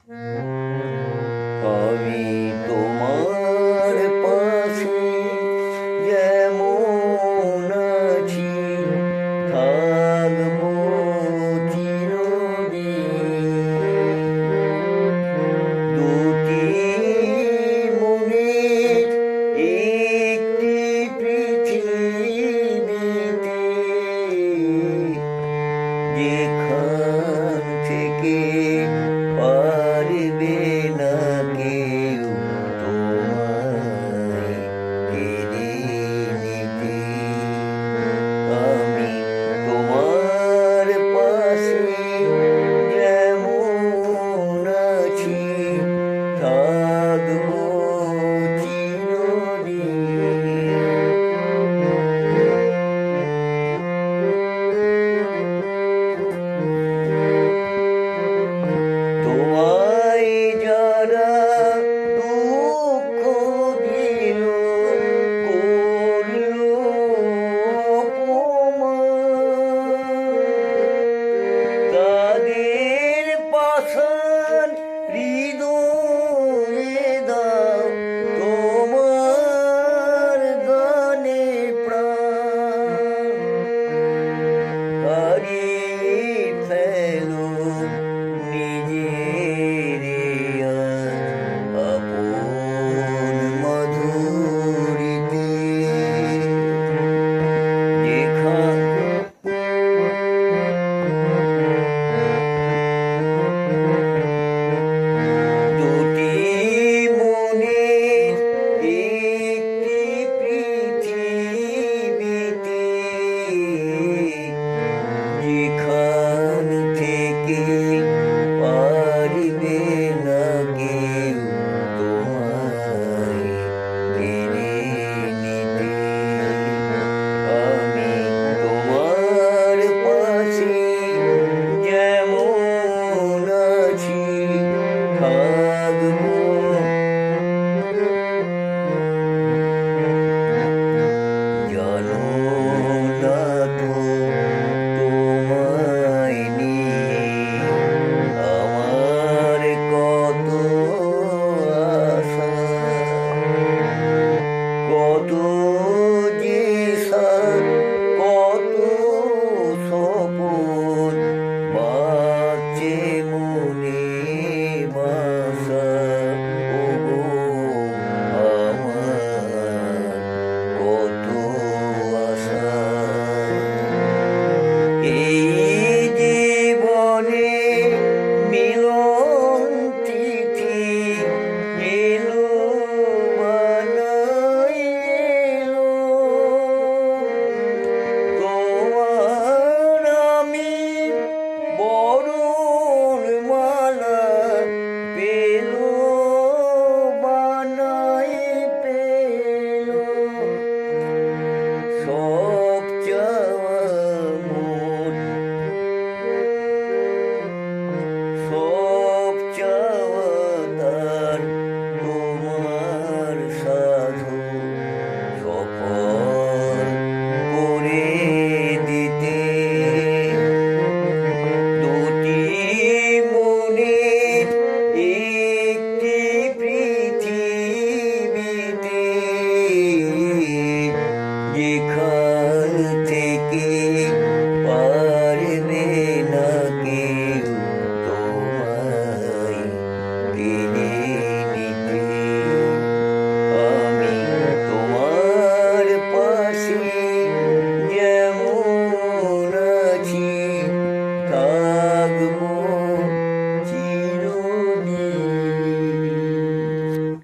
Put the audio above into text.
আমি তোমার পাশে যেমন আছি থাকবো চিরদিন। দুটি মনের একটি পৃথিবীতে, যেখান থেকে পারবে না কেউ তোমায় কেড়ে নিতে। আমি তোমার পাশে যেমন আছি থাকবো তোমায় যারা দুঃখ দিল, করল অপমান, তাদের পাষাণ হৃদয়ে দাও তোমার গানে প্রাণ। হারিয়ে ফেলো নিজের আপন মধুরিতে, দুটি মনের একটি পৃথিবীতে, যেখান থেকে পারবে না কেউ তোমায় কেড়ে নিতে। আমি তোমার পাশে যেমন আছি